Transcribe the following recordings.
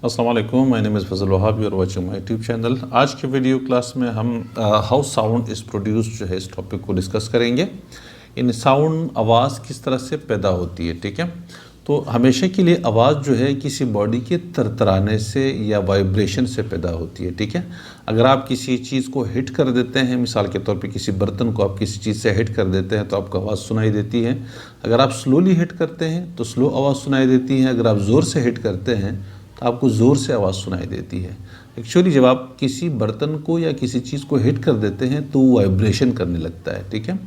अस्सलाम वालेकुम, my name is Fazal Wahab, you are watching my YouTube channel. आज के वीडियो क्लास में हम हाउ साउंड इज़ प्रोड्यूस्ड जो है इस टॉपिक को डिस्कस करेंगे। इन साउंड आवाज़ किस तरह से पैदा होती है, ठीक है। तो हमेशा के लिए आवाज़ जो है किसी बॉडी के तरतराने से या वाइब्रेशन से पैदा होती है, ठीक है। अगर आप किसी चीज़ को हिट कर देते हैं, मिसाल के तौर पे किसी बर्तन को आप किसी चीज़ से हिट कर देते हैं तो आपको आवाज़ सुनाई देती है। अगर आप स्लोली हिट करते हैं तो स्लो आवाज़ सुनाई देती है। अगर आप ज़ोर से हिट करते हैं तो आपको ज़ोर से आवाज़ सुनाई देती है। एक्चुअली जब आप किसी बर्तन को या किसी चीज़ को हिट कर देते हैं तो वो वाइब्रेशन करने लगता है, ठीक है।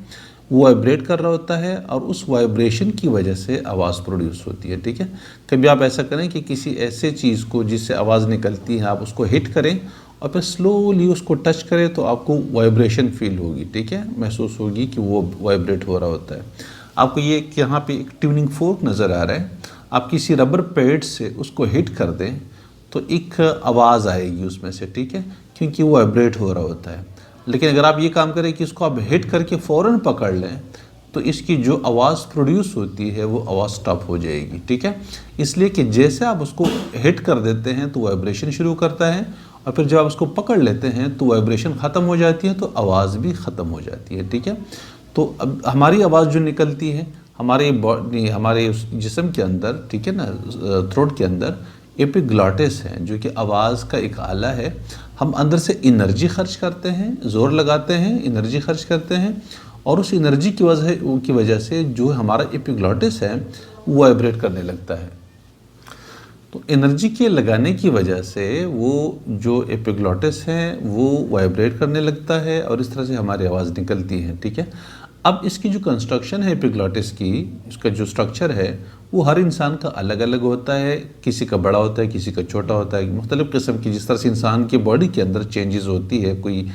वो वाइब्रेट कर रहा होता है और उस वाइब्रेशन की वजह से आवाज़ प्रोड्यूस होती है, ठीक है। कभी आप ऐसा करें कि किसी ऐसे चीज़ को जिससे आवाज़ निकलती है आप उसको हिट करें और फिर स्लोली उसको टच करें तो आपको वाइब्रेशन फील होगी, ठीक है। महसूस होगी कि वो वाइब्रेट हो रहा होता है। आपको ये यहाँ पे एक ट्यूनिंग फोर्क नज़र आ रहा है। आप किसी रबर पैड से उसको हिट कर दें तो एक आवाज़ आएगी उसमें से, ठीक है, क्योंकि वो वाइब्रेट हो रहा होता है। लेकिन अगर आप ये काम करें कि इसको आप हिट करके फ़ौरन पकड़ लें तो इसकी जो आवाज़ प्रोड्यूस होती है वो आवाज़ स्टॉप हो जाएगी, ठीक है। इसलिए कि जैसे आप उसको हिट कर देते हैं तो वाइब्रेशन शुरू करता है और फिर जब आप उसको पकड़ लेते हैं तो वाइब्रेशन ख़त्म हो जाती है तो आवाज़ भी ख़त्म हो जाती है, ठीक है। तो अब हमारी आवाज़ जो निकलती है हमारे बॉडी हमारे उस जिस्म के अंदर, ठीक है ना, थ्रोट के अंदर एपिग्लॉटिस है जो कि आवाज़ का एक आला है। हम अंदर से एनर्जी खर्च करते हैं, ज़ोर लगाते हैं, एनर्जी खर्च करते हैं और उस एनर्जी की वजह से जो हमारा एपिग्लॉटिस है वो वाइब्रेट करने लगता है। तो एनर्जी के लगाने की वजह से वो जो एपिग्लॉटिस है वो वाइब्रेट करने लगता है और इस तरह से हमारी आवाज़ निकलती है, ठीक है। अब इसकी जो कंस्ट्रक्शन है एपिग्लॉटिस की, इसका जो स्ट्रक्चर है वो हर इंसान का अलग अलग होता है। किसी का बड़ा होता है, किसी का छोटा होता है, मुख्तलिफ़ किस्म की, जिस तरह से इंसान की बॉडी के अंदर चेंजेस होती है, कोई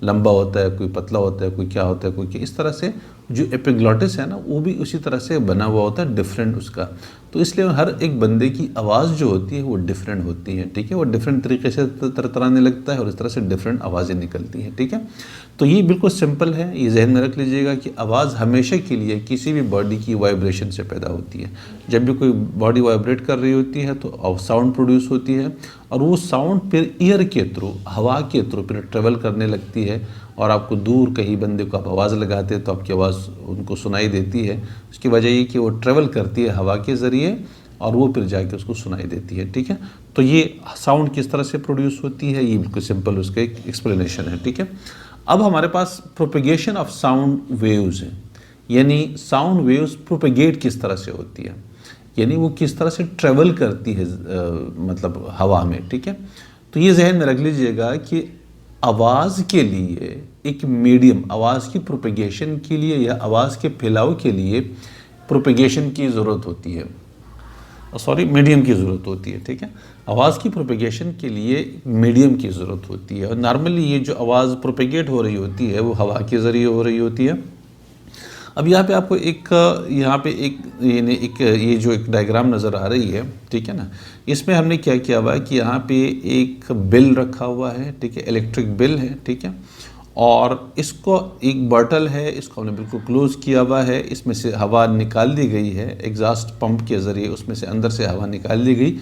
लंबा होता है, कोई पतला होता है, कोई क्या होता है, कोई क्या, इस तरह से जो एपिग्लॉटिस है ना वो भी उसी तरह से बना हुआ होता है, डिफरेंट उसका। तो इसलिए हर एक बंदे की आवाज़ जो होती है वो डिफरेंट होती है, ठीक है। वो डिफरेंट तरीके से तरतराने लगता है और इस तरह से डिफरेंट आवाज़ें निकलती हैं, ठीक है। तो ये बिल्कुल सिंपल है, ये जहन में रख लीजिएगा कि आवाज़ हमेशा के लिए किसी भी बॉडी की वाइब्रेशन से पैदा होती है। जब भी कोई बॉडी वाइब्रेट कर रही होती है तो साउंड प्रोड्यूस होती है और वो साउंड फिर ईयर के थ्रू, हवा के थ्रू फिर ट्रेवल करने लगती है और आपको दूर कहीं बंदे को आप आवाज़ लगाते हैं तो आपकी आवाज़ उनको सुनाई देती है। उसकी वजह ये कि वो ट्रेवल करती है हवा के ज़रिए और वो फिर जाके उसको सुनाई देती है, ठीक है। तो ये साउंड किस तरह से प्रोड्यूस होती है ये बिल्कुल सिंपल उसका एक एक्सप्लेनेशन है, ठीक है। अब हमारे पास प्रोपेगेशन ऑफ साउंड वेव्स है, यानी साउंड वेव्स प्रोपेगेट किस तरह से होती है, यानी वो किस तरह से ट्रेवल करती है मतलब हवा में, ठीक है। तो ये जहन में रख लीजिएगा कि आवाज़ के लिए एक मीडियम, आवाज़ की प्रोपेगेशन के लिए या आवाज़ के फैलाव के लिए प्रोपेगेशन की ज़रूरत होती है, मीडियम की ज़रूरत होती है, ठीक है। आवाज़ की प्रोपेगेशन के लिए मीडियम की ज़रूरत होती है और नॉर्मली ये जो आवाज़ प्रोपेगेट हो रही होती है वो हवा के ज़रिए हो रही होती है। अब यहाँ पे आपको ये जो एक डायग्राम नज़र आ रही है, ठीक है ना, इसमें हमने क्या किया हुआ है कि यहाँ पे एक बिल रखा हुआ है, ठीक है, इलेक्ट्रिक बिल है, ठीक है। और इसको एक बॉटल है, इसको हमने बिल्कुल क्लोज़ किया हुआ है, इसमें से हवा निकाल दी गई है एग्जॉस्ट पंप के ज़रिए, उसमें से अंदर से हवा निकाल दी गई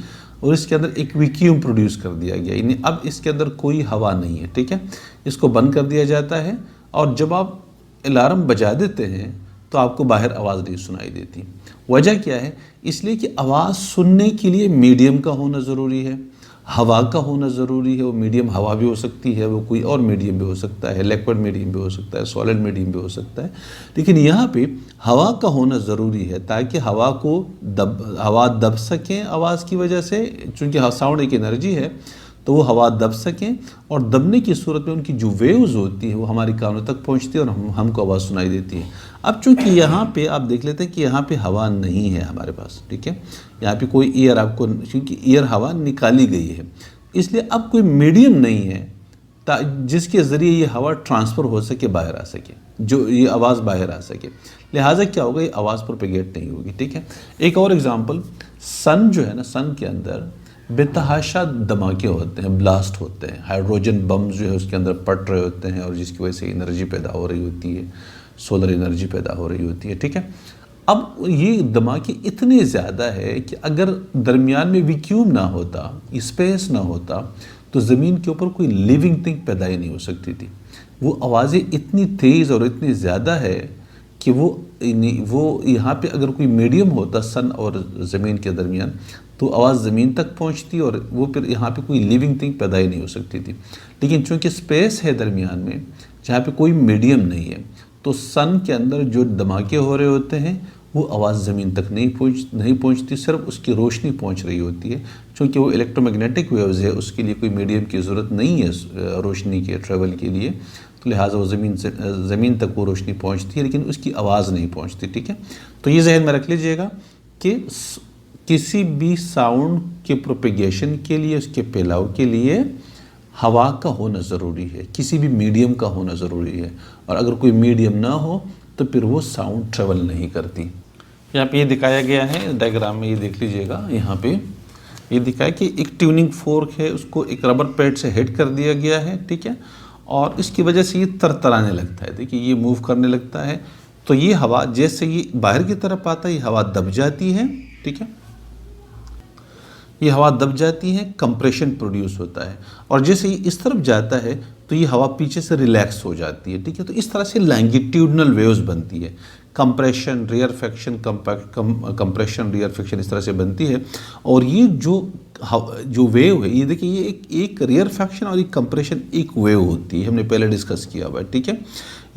और इसके अंदर एक वैक्यूम प्रोड्यूस कर दिया गया, यानी अब इसके अंदर कोई हवा नहीं है, ठीक है। इसको बंद कर दिया जाता है और जब आप अलार्म बजा देते हैं तो आपको बाहर आवाज़ नहीं सुनाई देती। वजह क्या है? इसलिए कि आवाज़ सुनने के लिए मीडियम का होना ज़रूरी है, हवा का होना ज़रूरी है। वो मीडियम हवा भी हो सकती है, वो कोई और मीडियम भी हो सकता है, लिक्विड मीडियम भी हो सकता है, सॉलिड मीडियम भी हो सकता है, लेकिन यहाँ पे हवा का होना ज़रूरी है ताकि हवा दब सकें आवाज़ की वजह से। चूँकि साउंड एक एनर्जी है तो वो हवा दब सकें और दबने की सूरत में उनकी जो वेव्स होती है वो हमारे कानों तक पहुंचती है और हमको आवाज़ सुनाई देती है। अब चूंकि यहाँ पे आप देख लेते हैं कि यहाँ पे हवा नहीं है हमारे पास, ठीक है, यहाँ पे कोई एयर आपको, क्योंकि एयर हवा निकाली गई है, इसलिए अब कोई मीडियम नहीं है जिसके ज़रिए ये हवा ट्रांसफ़र हो सके, बाहर आ सके, जो ये आवाज़ बाहर आ सके। लिहाजा क्या होगा, ये आवाज़ प्रोपेगेट नहीं होगी, ठीक है। एक और एग्ज़ाम्पल, सन जो है ना, सन के अंदर बेतहाशा धमाके होते हैं, ब्लास्ट होते हैं, हाइड्रोजन बम जो है उसके अंदर पट रहे होते हैं और जिसकी वजह से एनर्जी पैदा हो रही होती है, सोलर एनर्जी पैदा हो रही होती है, ठीक है। अब ये धमाके इतने ज़्यादा है कि अगर दरमियान में वैक्यूम ना होता, स्पेस ना होता, तो ज़मीन के ऊपर कोई लिविंग थिंग पैदा ही नहीं हो सकती थी। वो आवाज़ें इतनी तेज़ और इतनी ज़्यादा है कि वो यहाँ पे अगर कोई मीडियम होता सन और ज़मीन के दरमियान, तो आवाज़ ज़मीन तक पहुँचती और वो फिर यहाँ पे कोई लिविंग थिंग पैदा ही नहीं हो सकती थी। लेकिन चूँकि स्पेस है दरमियान में जहाँ पे कोई मीडियम नहीं है, तो सन के अंदर जो धमाके हो रहे होते हैं वो आवाज़ ज़मीन तक नहीं पहुँचती, सिर्फ उसकी रोशनी पहुँच रही होती है। चूँकि वो इलेक्ट्रोमैग्नेटिक वेव्स है, उसके लिए कोई मीडियम की ज़रूरत नहीं है रोशनी के ट्रेवल के लिए, तो लिहाजा वो ज़मीन तक वो रोशनी पहुँचती है, लेकिन उसकी आवाज़ नहीं पहुँचती। ठीक है, तो ये जहन में रख लीजिएगा कि किसी भी साउंड के प्रोपेगेशन के लिए, उसके फैलाव के लिए हवा का होना ज़रूरी है, किसी भी मीडियम का होना ज़रूरी है। और अगर कोई मीडियम ना हो तो फिर वो साउंड ट्रेवल नहीं करती। यहाँ पे ये दिखाया गया है डायग्राम में, ये देख लीजिएगा। यहाँ पे ये दिखाया कि एक ट्यूनिंग फोर्क है, उसको एक रबर पैड से हिट कर दिया गया है। ठीक है, और इसकी वजह से ये तरतराने लगता है। देखिए ये मूव करने लगता है, तो ये हवा जैसे ये बाहर की तरफ आता है, ये हवा दब जाती है। ठीक है, ये हवा दब जाती है, कंप्रेशन प्रोड्यूस होता है, और जैसे ये इस तरफ जाता है तो ये हवा पीछे से रिलैक्स हो जाती है। ठीक है, तो इस तरह से लैंगिट्यूडनल वेव्स बनती है। कंप्रेशन, रियरफेक्शन, कंप्रेशन, रियरफेक्शन इस तरह से बनती है। और ये जो वेव है, ये देखिए, ये एक रियरफेक्शन और एक कंप्रेशन एक वेव होती है, हमने पहले डिस्कस किया हुआ है। ठीक है,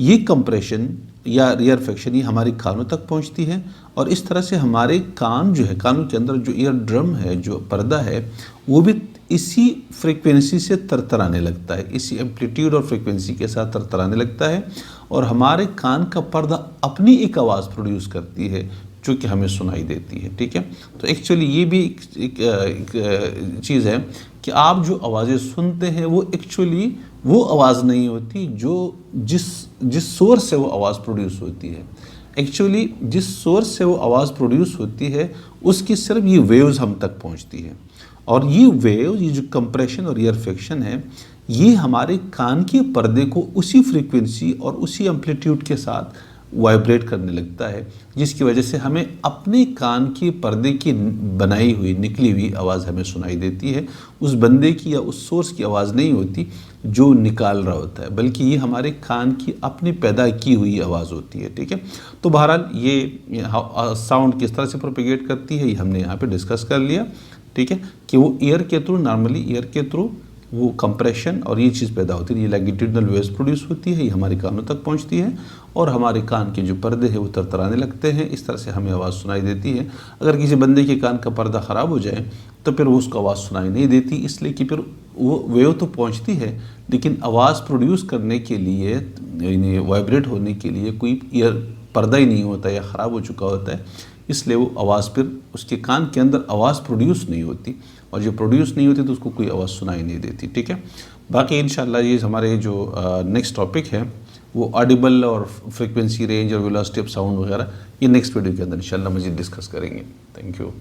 ये कंप्रेशन या रियरफेक्शन ये हमारे कानों तक पहुंचती है, और इस तरह से हमारे कान जो है, कानों के अंदर जो ईयर ड्रम है, जो पर्दा है, वो भी इसी फ्रीक्वेंसी से तरतराने लगता है, इसी एम्पलीट्यूड और फ्रीक्वेंसी के साथ तरतराने लगता है, और हमारे कान का पर्दा अपनी एक आवाज़ प्रोड्यूस करती है जो कि हमें सुनाई देती है। ठीक है, तो एक्चुअली ये भी एक चीज़ है कि आप जो आवाज़ें सुनते हैं वो एक्चुअली वो आवाज़ नहीं होती जो जिस सोर्स से वो आवाज़ प्रोड्यूस होती है। एक्चुअली जिस सोर्स से वो आवाज़ प्रोड्यूस होती है उसकी सिर्फ ये वेव्स हम तक पहुंचती है, और ये वेव्स, ये जो कंप्रेशन और रियरफेक्शन है, ये हमारे कान के पर्दे को उसी फ्रीक्वेंसी और उसी एम्पलीट्यूड के साथ वाइब्रेट करने लगता है, जिसकी वजह से हमें अपने कान के पर्दे की बनाई हुई, निकली हुई आवाज़ हमें सुनाई देती है। उस बंदे की या उस सोर्स की आवाज़ नहीं होती जो निकाल रहा होता है, बल्कि ये हमारे कान की अपनी पैदा की हुई आवाज़ होती है। ठीक है, तो बहरहाल ये साउंड किस तरह से प्रोपेगेट करती है ये हमने यहाँ पे डिस्कस कर लिया। ठीक है, कि वो ईयर के थ्रू, नॉर्मली ईयर के थ्रू वो कंप्रेशन और ये चीज़ पैदा होती है, ये लैंगिट्यूडनल वेव्स प्रोड्यूस होती है, ये हमारे कानों तक पहुंचती है, और हमारे कान के जो पर्दे हैं वो तरतराने लगते हैं, इस तरह से हमें आवाज़ सुनाई देती है। अगर किसी बंदे के कान का पर्दा ख़राब हो जाए तो फिर वो उसको आवाज़ सुनाई नहीं देती, इसलिए कि फिर वो वेव तो पहुंचती है, लेकिन आवाज़ प्रोड्यूस करने के लिए, यानी वाइब्रेट होने के लिए कोई ईयर पर्दा ही नहीं होता या ख़राब हो चुका होता है, इसलिए वो आवाज़ फिर उसके कान के अंदर आवाज़ प्रोड्यूस नहीं होती, और जो प्रोड्यूस नहीं होती तो उसको कोई आवाज़ सुनाई नहीं देती। ठीक है, बाकी इंशाल्लाह ये हमारे जो नेक्स्ट टॉपिक है वो ऑडिबल और फ्रीक्वेंसी रेंज और वेलोसिटी ऑफ साउंड वगैरह, ये नेक्स्ट वीडियो के अंदर इंशाल्लाह मज़ीद डिस्कस करेंगे। Thank you.